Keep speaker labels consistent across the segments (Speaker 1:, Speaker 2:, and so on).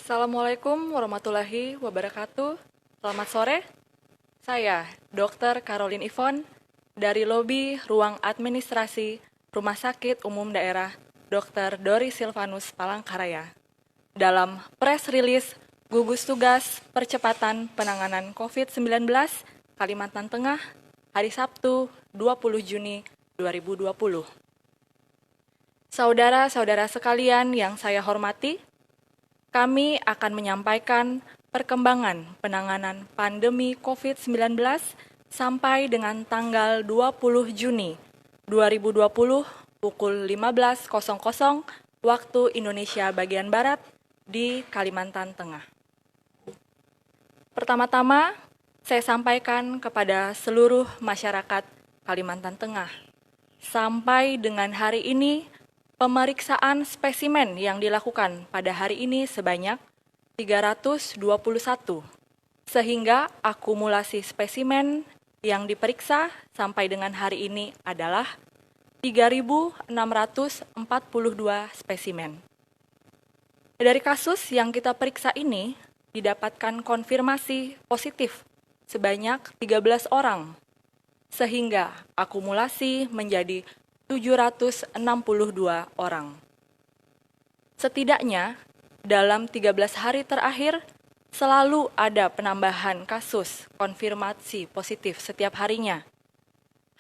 Speaker 1: Assalamualaikum warahmatullahi wabarakatuh. Selamat sore. Saya Dr. Caroline Ivon dari Lobi Ruang Administrasi Rumah Sakit Umum Daerah Dr. Dori Silvanus Palangkaraya. Dalam press release gugus tugas percepatan penanganan COVID-19 Kalimantan Tengah hari Sabtu 20 Juni 2020. Saudara-saudara sekalian yang saya hormati, kami akan menyampaikan perkembangan penanganan pandemi COVID-19 sampai dengan tanggal 20 Juni 2020 pukul 15.00 waktu Indonesia bagian Barat di Kalimantan Tengah. Pertama-tama, saya sampaikan kepada seluruh masyarakat Kalimantan Tengah. Sampai dengan hari ini, pemeriksaan spesimen yang dilakukan pada hari ini sebanyak 321, sehingga akumulasi spesimen yang diperiksa sampai dengan hari ini adalah 3.642 spesimen. Dari kasus yang kita periksa ini, didapatkan konfirmasi positif sebanyak 13 orang, sehingga akumulasi menjadi 762 orang. Setidaknya, dalam 13 hari terakhir, selalu ada penambahan kasus konfirmasi positif setiap harinya.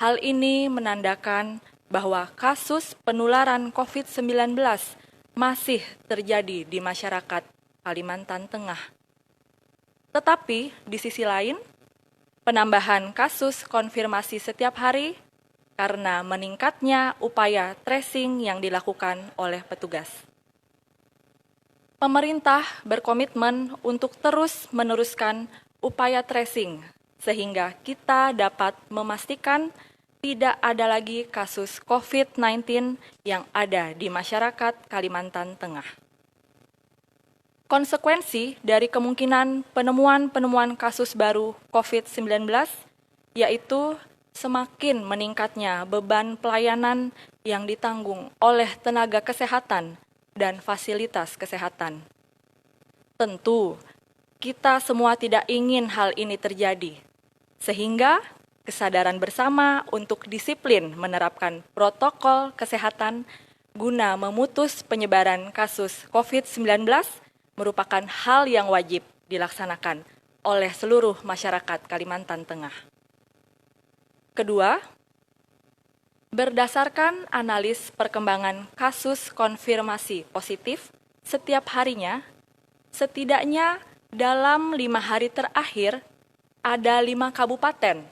Speaker 1: Hal ini menandakan bahwa kasus penularan COVID-19 masih terjadi di masyarakat Kalimantan Tengah. Tetapi, di sisi lain, penambahan kasus konfirmasi setiap hari karena meningkatnya upaya tracing yang dilakukan oleh petugas. Pemerintah berkomitmen untuk terus meneruskan upaya tracing, sehingga kita dapat memastikan tidak ada lagi kasus COVID-19 yang ada di masyarakat Kalimantan Tengah. Konsekuensi dari kemungkinan penemuan kasus baru COVID-19 yaitu semakin meningkatnya beban pelayanan yang ditanggung oleh tenaga kesehatan dan fasilitas kesehatan. Tentu, kita semua tidak ingin hal ini terjadi, sehingga kesadaran bersama untuk disiplin menerapkan protokol kesehatan guna memutus penyebaran kasus COVID-19 merupakan hal yang wajib dilaksanakan oleh seluruh masyarakat Kalimantan Tengah. Kedua, berdasarkan analis perkembangan kasus konfirmasi positif setiap harinya, setidaknya dalam 5 hari terakhir ada 5 kabupaten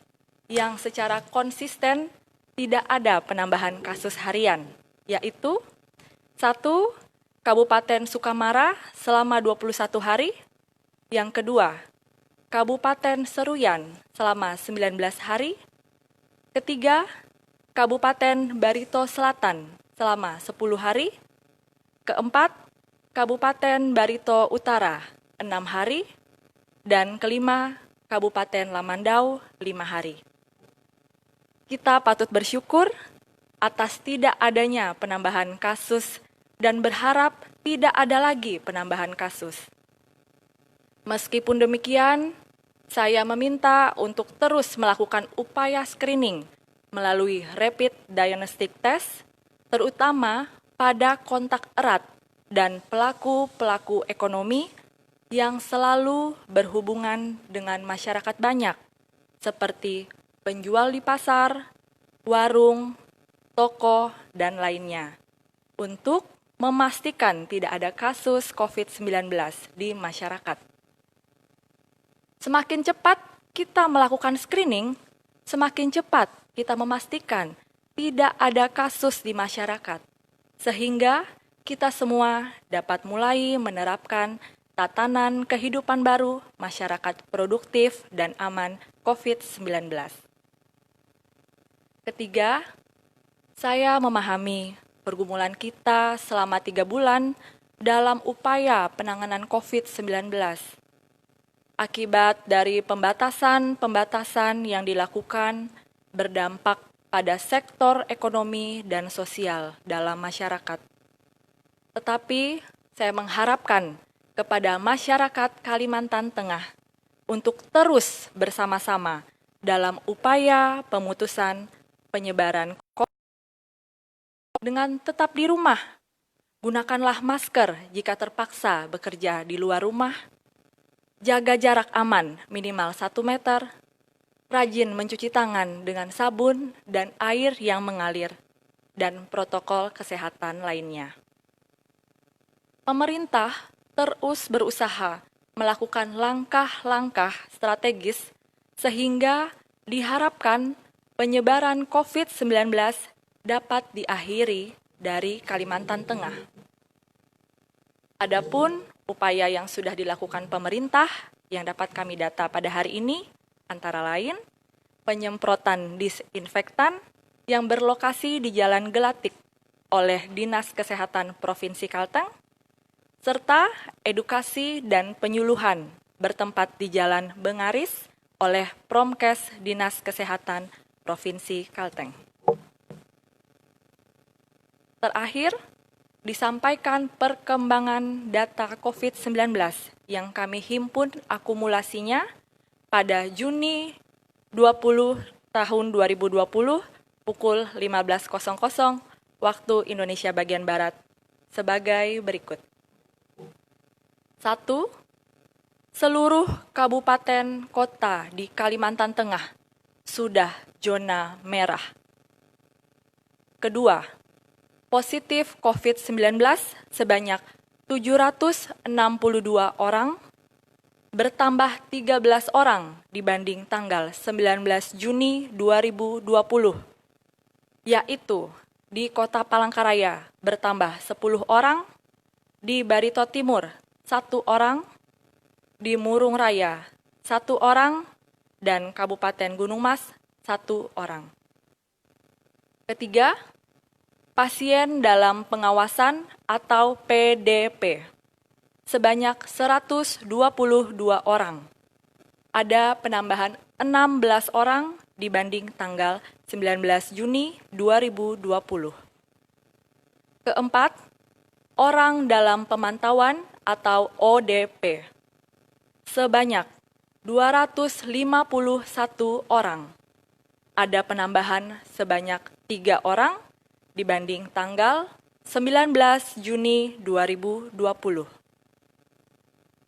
Speaker 1: yang secara konsisten tidak ada penambahan kasus harian, yaitu 1. Kabupaten Sukamara selama 21 hari, yang kedua, Kabupaten Seruyan selama 19 hari, ketiga, Kabupaten Barito Selatan selama 10 hari. Keempat, Kabupaten Barito Utara 6 hari. Dan kelima, Kabupaten Lamandau 5 hari. Kita patut bersyukur atas tidak adanya penambahan kasus dan berharap tidak ada lagi penambahan kasus. Meskipun demikian, saya meminta untuk terus melakukan upaya screening melalui rapid diagnostic test, terutama pada kontak erat dan pelaku-pelaku ekonomi yang selalu berhubungan dengan masyarakat banyak, seperti penjual di pasar, warung, toko, dan lainnya, untuk memastikan tidak ada kasus COVID-19 di masyarakat. Semakin cepat kita melakukan screening, semakin cepat kita memastikan tidak ada kasus di masyarakat, sehingga kita semua dapat mulai menerapkan tatanan kehidupan baru masyarakat produktif dan aman COVID-19. Ketiga, saya memahami pergumulan kita selama 3 bulan dalam upaya penanganan COVID-19. Akibat dari pembatasan-pembatasan yang dilakukan berdampak pada sektor ekonomi dan sosial dalam masyarakat. Tetapi saya mengharapkan kepada masyarakat Kalimantan Tengah untuk terus bersama-sama dalam upaya pemutusan penyebaran COVID dengan tetap di rumah. Gunakanlah masker jika terpaksa bekerja di luar rumah. Jaga jarak aman minimal 1 meter. Rajin mencuci tangan dengan sabun dan air yang mengalir, dan protokol kesehatan lainnya. Pemerintah terus berusaha melakukan langkah-langkah strategis sehingga diharapkan penyebaran COVID-19 dapat diakhiri dari Kalimantan Tengah. Adapun upaya yang sudah dilakukan pemerintah yang dapat kami data pada hari ini antara lain penyemprotan disinfektan yang berlokasi di Jalan Gelatik oleh Dinas Kesehatan Provinsi Kalteng, serta edukasi dan penyuluhan bertempat di Jalan Bengaris oleh Promkes Dinas Kesehatan Provinsi Kalteng. Terakhir, disampaikan perkembangan data COVID-19 yang kami himpun akumulasinya pada Juni 20 tahun 2020 pukul 15.00 waktu Indonesia bagian Barat sebagai berikut. 1. Seluruh kabupaten kota di Kalimantan Tengah sudah zona merah. Kedua, positif COVID-19 sebanyak 762 orang, bertambah 13 orang dibanding tanggal 19 Juni 2020, yaitu di Kota Palangkaraya bertambah 10 orang, di Barito Timur 1 orang, di Murung Raya 1 orang, dan Kabupaten Gunung Mas 1 orang. Ketiga, pasien dalam pengawasan atau PDP sebanyak 122 orang. Ada penambahan 16 orang dibanding tanggal 19 Juni 2020. Keempat, orang dalam pemantauan atau ODP sebanyak 251 orang. Ada penambahan sebanyak 3 orang dibanding tanggal 19 Juni 2020.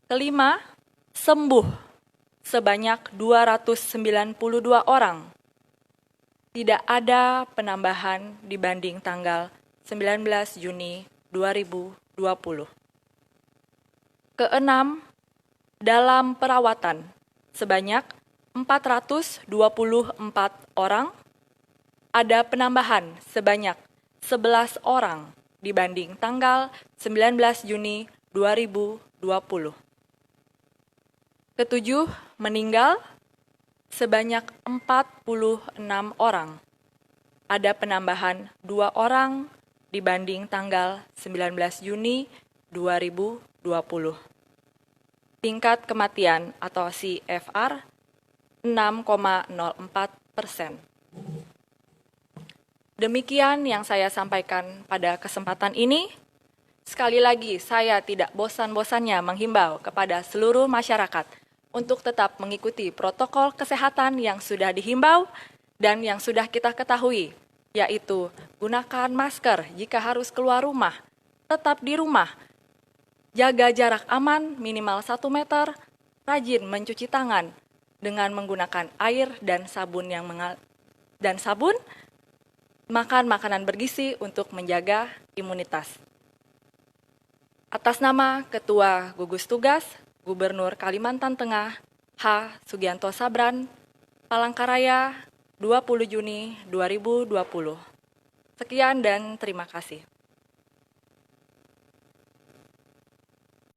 Speaker 1: Kelima, sembuh sebanyak 292 orang. Tidak ada penambahan dibanding tanggal 19 Juni 2020. Keenam, dalam perawatan sebanyak 424 orang. Ada penambahan sebanyak 11 orang dibanding tanggal 19 Juni 2020. Ketujuh, meninggal sebanyak 46 orang. Ada penambahan 2 orang dibanding tanggal 19 Juni 2020. Tingkat kematian atau CFR 6,04%. Demikian yang saya sampaikan pada kesempatan ini. Sekali lagi, saya tidak bosan-bosannya menghimbau kepada seluruh masyarakat untuk tetap mengikuti protokol kesehatan yang sudah dihimbau dan yang sudah kita ketahui, yaitu gunakan masker jika harus keluar rumah, tetap di rumah, jaga jarak aman minimal 1 meter, rajin mencuci tangan dengan menggunakan air dan sabun makan makanan bergizi untuk menjaga imunitas. Atas nama Ketua Gugus Tugas Gubernur Kalimantan Tengah H. Sugianto Sabran, Palangkaraya, 20 Juni 2020. Sekian dan terima kasih.